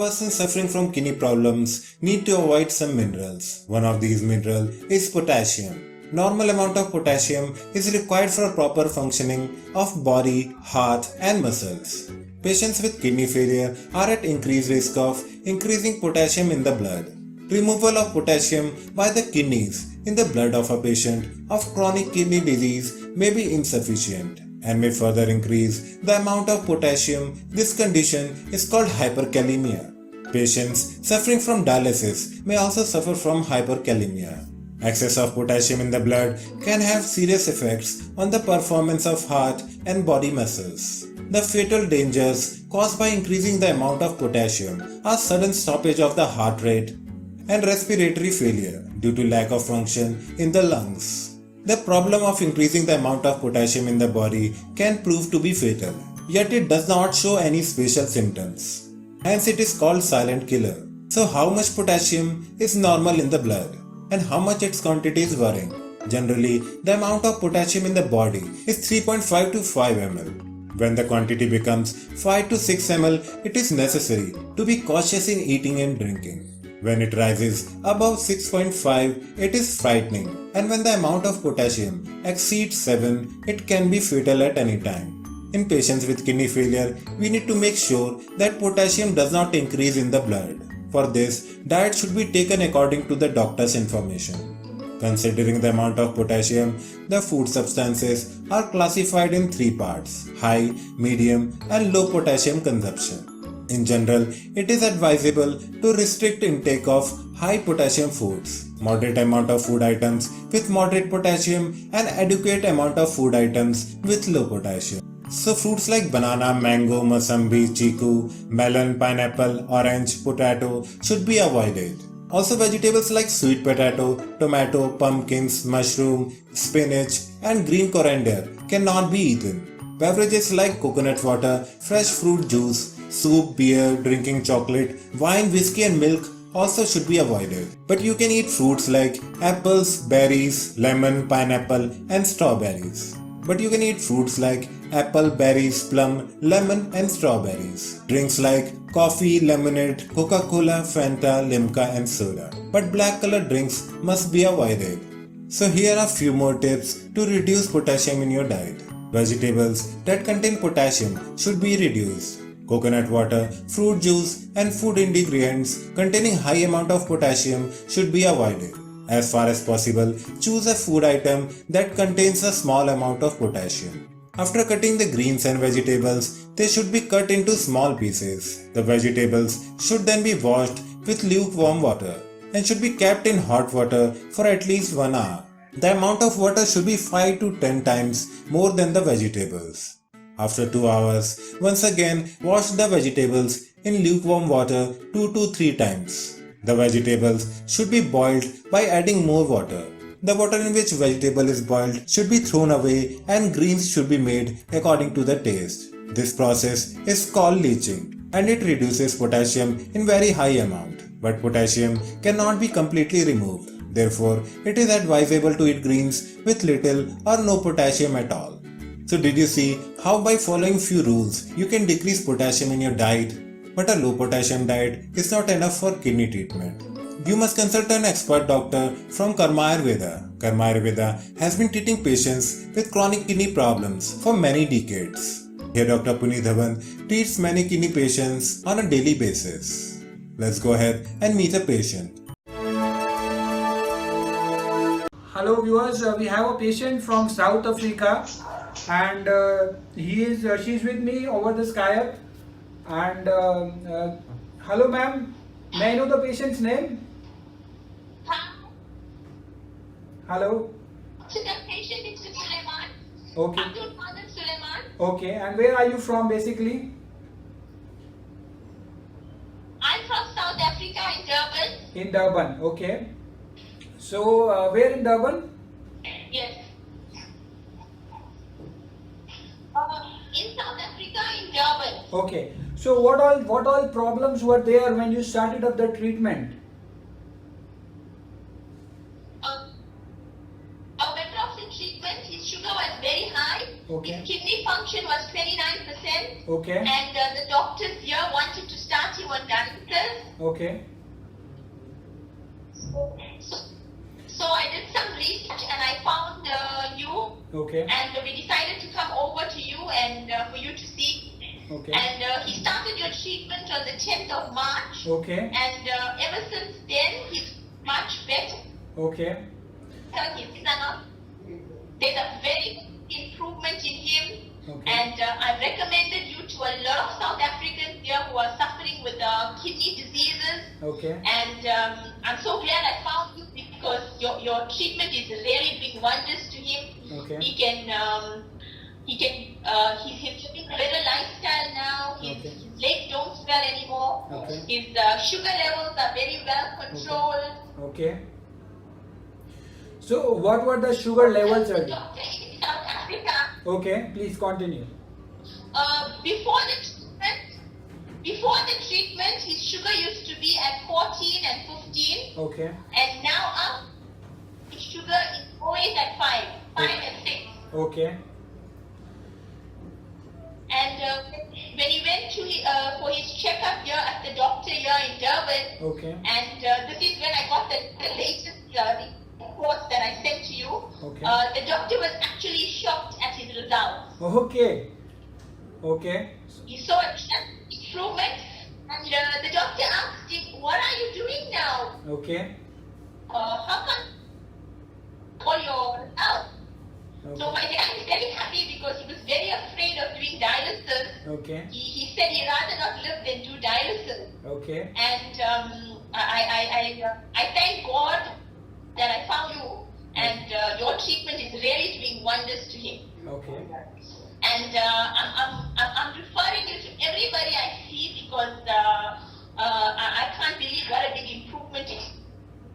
person suffering from kidney problems need to avoid some minerals. One of these minerals is potassium. Normal amount of potassium is required for proper functioning of body, heart and muscles. Patients with kidney failure are at increased risk of increasing potassium in the blood. Removal of potassium by the kidneys in the blood of a patient of chronic kidney disease may be insufficient and may further increase the amount of potassium. This condition is called hyperkalemia. Patients suffering from dialysis may also suffer from hyperkalemia. Excess of potassium in the blood can have serious effects on the performance of heart and body muscles. The fatal dangers caused by increasing the amount of potassium are sudden stoppage of the heart rate and respiratory failure due to lack of function in the lungs. The problem of increasing the amount of potassium in the body can prove to be fatal, yet it does not show any special symptoms. Hence it is called silent killer. So how much potassium is normal in the blood and how much its quantity is varying? Generally, the amount of potassium in the body is 3.5 to 5 ml. When the quantity becomes 5 to 6 ml, it is necessary to be cautious in eating and drinking. When it rises above 6.5, it is frightening, and when the amount of potassium exceeds 7, it can be fatal at any time. In patients with kidney failure, we need to make sure that potassium does not increase in the blood. For this, diet should be taken according to the doctor's information. Considering the amount of potassium, the food substances are classified in 3 parts: high, medium, and low potassium consumption. In general, it is advisable to restrict intake of high potassium foods, moderate amount of food items with moderate potassium, and adequate amount of food items with low potassium. So fruits like banana, mango, mosambi, chiku, melon, pineapple, orange, potato should be avoided. Also vegetables like sweet potato, tomato, pumpkins, mushroom, spinach and green coriander cannot be eaten. Beverages like coconut water, fresh fruit juice, soup, beer, drinking chocolate, wine, whiskey and milk also should be avoided. But you can eat fruits like apples, berries, lemon, pineapple and strawberries. But you can eat fruits like apple, berries, plum, lemon and strawberries. Drinks like coffee, lemonade, Coca-Cola, Fanta, Limca and soda. But black colored drinks must be avoided. So here are few more tips to reduce potassium in your diet. Vegetables that contain potassium should be reduced. Coconut water, fruit juice and food ingredients containing high amount of potassium should be avoided. As far as possible, choose a food item that contains a small amount of potassium. After cutting the greens and vegetables, they should be cut into small pieces. The vegetables should then be washed with lukewarm water and should be kept in hot water for at least 1 hour. The amount of water should be 5 to 10 times more than the vegetables. After 2 hours, once again wash the vegetables in lukewarm water 2 to 3 times. The vegetables should be boiled by adding more water. The water in which vegetable is boiled should be thrown away and greens should be made according to the taste. This process is called leaching and it reduces potassium in very high amount. But potassium cannot be completely removed. Therefore, it is advisable to eat greens with little or no potassium at all. So did you see how by following few rules you can decrease potassium in your diet? But a low potassium diet is not enough for kidney treatment. You must consult an expert doctor from Karma Ayurveda. Karma Ayurveda has been treating patients with chronic kidney problems for many decades. Here Dr. Puneet Dhawan treats many kidney patients on a daily basis. Let's go ahead and meet a patient. Hello viewers, we have a patient from South Africa and she's with me over the Skype. And hello ma'am, may I know the patient's name? Hello? So the patient is Suleiman. Okay. Abdul Qadir Suleiman. Okay, and where are you from basically? I'm from South Africa in Durban. In Durban, okay. So where in Durban? Yes. In South Africa in Durban. Okay. So what all problems were there when you started up the treatment? Our Metroxin treatment, his sugar was very high. Okay. His kidney function was 29%. Okay. And the doctors here wanted to start start you on dialysis. Okay. So I did some research and I found you, Okay. and we decided to come over to you and for you to see. Okay. And he started your treatment on the 10th of March. Okay. And ever since then, he's much better. Okay. There's a very big improvement in him. Okay. And I've recommended you to a lot of South Africans here who are suffering with kidney diseases. Okay. And I'm so glad I found you because your treatment is really doing wonders to him. Okay. He's living a better lifestyle now. His legs don't swell anymore. Okay. His sugar levels are very well controlled. Okay. So, what were the sugar levels earlier? Doctor in South Africa, Okay, please continue. before the treatment, his sugar used to be at 14 and 15, Okay. and now his sugar is always at 5 and 6. Okay. And when he went for his checkup here at the doctor here in Durban, Okay. and this is when I got the latest reports that I sent to you. Okay. The doctor was actually shocked at his results. Okay. Okay. He saw a improvement, and the doctor asked him, "What are you doing now? Okay. How come all your health?" So Okay. my dad is very happy because he was very afraid of doing dialysis. Okay. He said he'd rather not live than do dialysis. Okay. And I thank God that I found you, and your treatment is really doing wonders to him. Okay. And I'm referring you to everybody I see because I can't believe what a big improvement it is.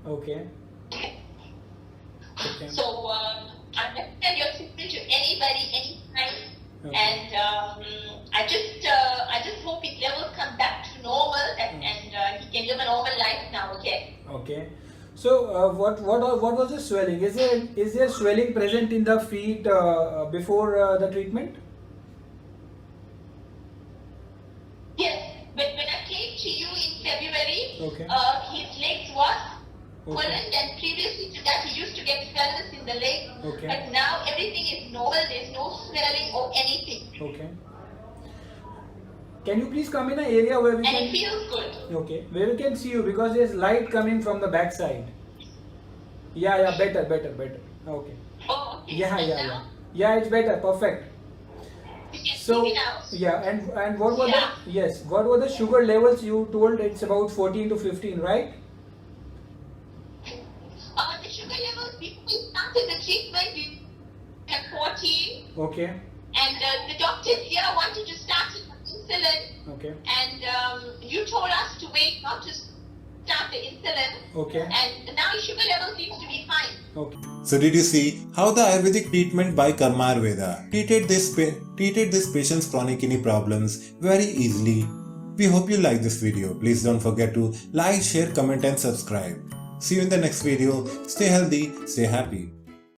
Okay. Okay. So I recommend your treatment to anybody, anytime. Okay. And I just hope his levels come back to normal and he can live a normal life now again. Okay. So, what was the swelling? Is there swelling present in the feet before the treatment? Yes, but when I came to you in February, Okay. his legs was Okay. swollen, and previously to that he used to get swellness in the leg. Okay. But now everything is normal. There's no swelling or anything, Okay. Can you please come in an area where we and it can? feels good. Okay, where we can see you because there's light coming from the back side. Yeah, better. Okay. Oh, okay. Yeah, And yeah. now Yeah, it's better. Perfect. you can So, see it now. yeah, and what were Yeah. what were the sugar levels you told? It's about 14 to 15, right? The sugar levels before we started the treatment we at 14, Okay. and the doctors here wanted to start it with insulin, Okay. and you told us to wait not to start the insulin, Okay. and now his sugar level seems to be fine. Okay. So did you see how the Ayurvedic treatment by Karma Ayurveda treated this patient's chronic kidney problems very easily? We hope you like this video. Please don't forget to like, share, comment and subscribe. See you in the next video. Stay healthy, stay happy.